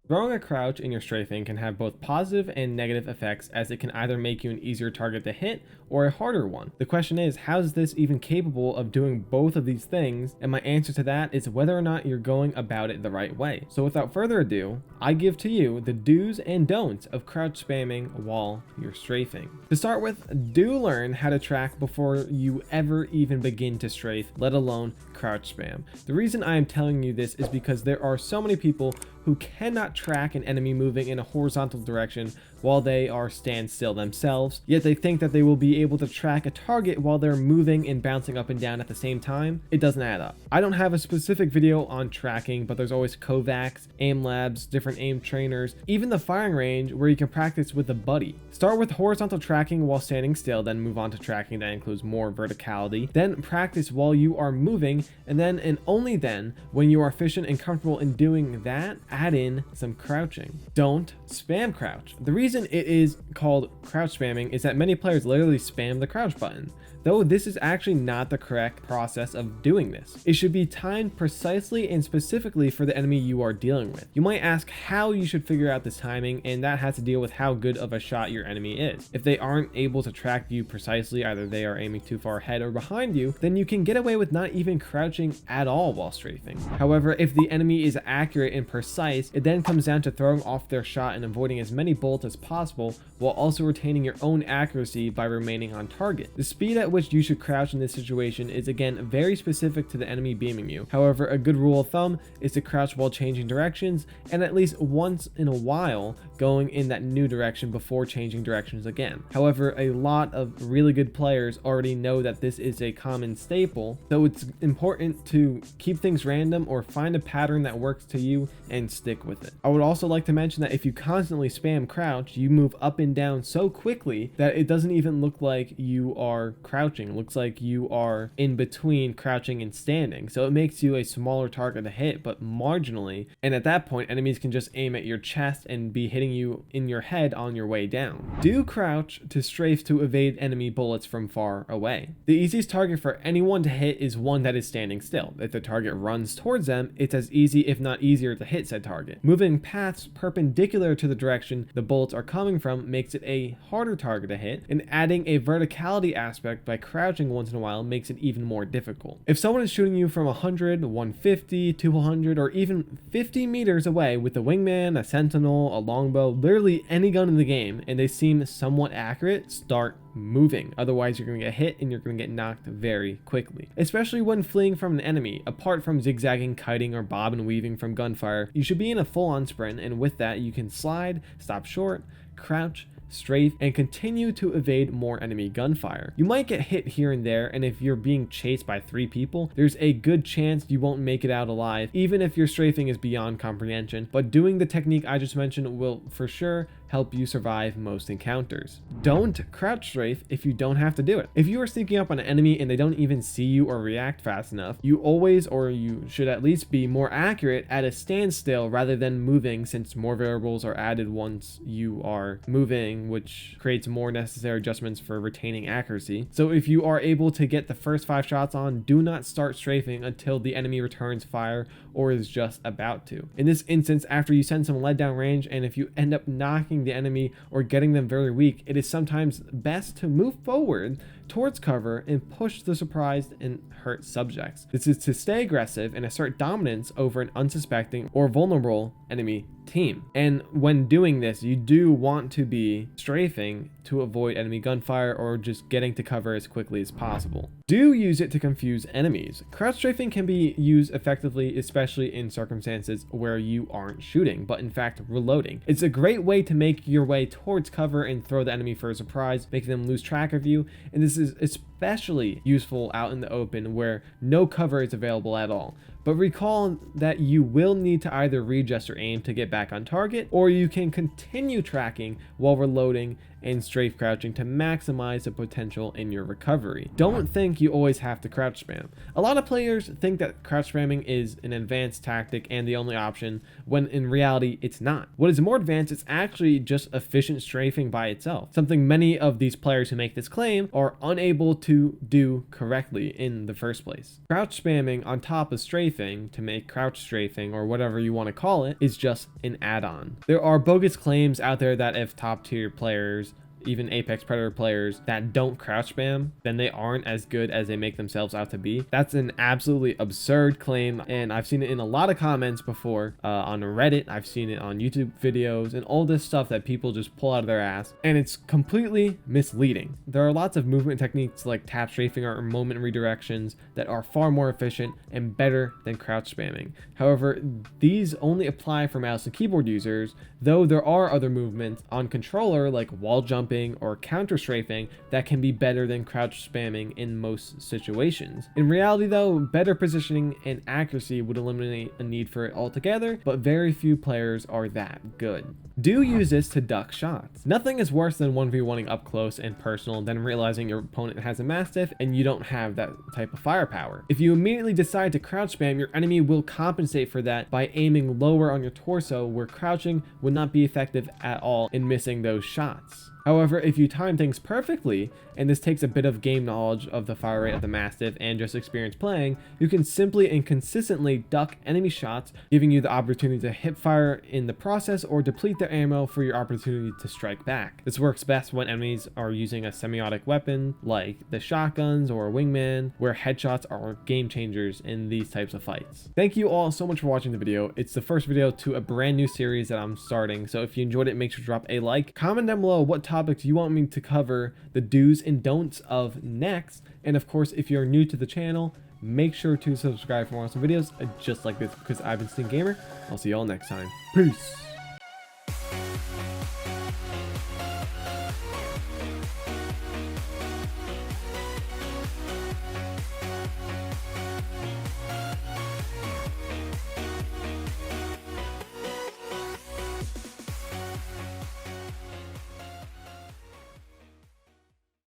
Throwing a crouch in your strafing can have both positive and negative effects, as it can either make you an easier target to hit or a harder one. The question is, how is this even capable of doing both of these things? And my answer to that is whether or not you're going about it the right way. So without further ado, I give to you the do's and don'ts of crouch spamming while you're strafing. To start with, do learn how to track before you ever even begin to strafe, let alone crouch spam. The reason I am telling you this is because there are so many people who cannot track an enemy moving in a horizontal direction while they are standstill themselves, yet they think that they will be able to track a target while they're moving and bouncing up and down at the same time. It doesn't add up. I don't have a specific video on tracking, but there's always Kovacs, aim labs, different aim trainers, even the firing range where you can practice with a buddy. Start with horizontal tracking while standing still, then move on to tracking that includes more verticality, then practice while you are moving, and then and only then, when you are efficient and comfortable in doing that, add in some crouching. Don't spam crouch. The reason it is called crouch spamming is that many players literally spam the crouch button, though this is actually not the correct process of doing this. It should be timed precisely and specifically for the enemy you are dealing with. You might ask how you should figure out this timing, and that has to deal with how good of a shot your enemy is. If they aren't able to track you precisely, either they are aiming too far ahead or behind you, then you can get away with not even crouching at all while strafing. However, if the enemy is accurate and precise, it then comes down to throwing off their shot and avoiding as many bullets as possible while also retaining your own accuracy by remaining on target. The speed at which you should crouch in this situation is again very specific to the enemy beaming you. However, a good rule of thumb is to crouch while changing directions, and at least once in a while going in that new direction before changing directions again. However, a lot of really good players already know that this is a common staple, so it's important to keep things random or find a pattern that works to you and stick with it. I would also like to mention that if you constantly spam crouch, you move up and down so quickly that it doesn't even look like you are crouching. It looks like you are in between crouching and standing, so it makes you a smaller target to hit, but marginally, and at that point enemies can just aim at your chest and be hitting you in your head on your way down. Do crouch to strafe to evade enemy bullets from far away. The easiest target for anyone to hit is one that is standing still. If the target runs towards them, it's as easy if not easier to hit said target. Moving paths perpendicular to the direction the bullets are coming from makes it a harder target to hit, and adding a verticality aspect by crouching once in a while makes it even more difficult. If someone is shooting you from 100, 150, 200, or even 50 meters away with a wingman, a sentinel, a longbow, literally any gun in the game, and they seem somewhat accurate, start moving. Otherwise, you're going to get hit and you're going to get knocked very quickly. Especially when fleeing from an enemy. Apart from zigzagging, kiting, or bob and weaving from gunfire, you should be in a full-on sprint, and with that, you can slide, stop short, crouch, strafe, and continue to evade more enemy gunfire. You might get hit here and there, and if you're being chased by 3 people, there's a good chance you won't make it out alive, even if your strafing is beyond comprehension, but doing the technique I just mentioned will for sure help you survive most encounters. Don't crouch strafe if you don't have to do it. If you are sneaking up on an enemy and they don't even see you or react fast enough, you always, or you should at least be more accurate at a standstill rather than moving, since more variables are added once you are moving, which creates more necessary adjustments for retaining accuracy. So if you are able to get the first 5 shots on, do not start strafing until the enemy returns fire or is just about to. In this instance, after you send some lead down range, and if you end up knocking the enemy or getting them very weak, it is sometimes best to move forward towards cover and push the surprised and hurt subjects. This is to stay aggressive and assert dominance over an unsuspecting or vulnerable enemy team. And when doing this, you do want to be strafing to avoid enemy gunfire or just getting to cover as quickly as possible. Do use it to confuse enemies. Crouch strafing can be used effectively, especially in circumstances where you aren't shooting, but in fact reloading. It's a great way to make your way towards cover and throw the enemy for a surprise, making them lose track of you, and this is especially useful out in the open where no cover is available at all. But recall that you will need to either readjust your aim to get back on target, or you can continue tracking while reloading and strafe crouching to maximize the potential in your recovery. Don't think you always have to crouch spam. A lot of players think that crouch spamming is an advanced tactic and the only option, when in reality it's not. What is more advanced is actually just efficient strafing by itself, something many of these players who make this claim are unable to do correctly in the first place. Crouch spamming on top of strafing to make crouch strafing, or whatever you want to call it, is just an add-on. There are bogus claims out there that if top tier players, even Apex Predator players, that don't crouch spam, then they aren't as good as they make themselves out to be. That's an absolutely absurd claim, and I've seen it in a lot of comments before on Reddit. I've seen it on YouTube videos and all this stuff that people just pull out of their ass, and it's completely misleading. There are lots of movement techniques like tap strafing or moment redirections that are far more efficient and better than crouch spamming. However, these only apply for mouse and keyboard users, though there are other movements on controller like wall jumping or counter strafing that can be better than crouch spamming in most situations. In reality though, better positioning and accuracy would eliminate a need for it altogether, but very few players are that good. Do use this to duck shots. Nothing is worse than 1v1ing up close and personal than realizing your opponent has a Mastiff and you don't have that type of firepower. If you immediately decide to crouch spam, your enemy will compensate for that by aiming lower on your torso, where crouching would not be effective at all in missing those shots. However, if you time things perfectly, and this takes a bit of game knowledge of the fire rate of the Mastiff and just experience playing, you can simply and consistently duck enemy shots, giving you the opportunity to hip fire in the process or deplete their ammo for your opportunity to strike back. This works best when enemies are using a semiotic weapon like the shotguns or a wingman, where headshots are game changers in these types of fights. Thank you all so much for watching the video. It's the first video to a brand new series that I'm starting, so if you enjoyed it, make sure to drop a like. Comment down below what topics you want me to cover, the do's and don'ts of next, and of course if you're new to the channel, make sure to subscribe for more awesome videos just like this, because I've been Sting Gamer. I'll see y'all next time. Peace.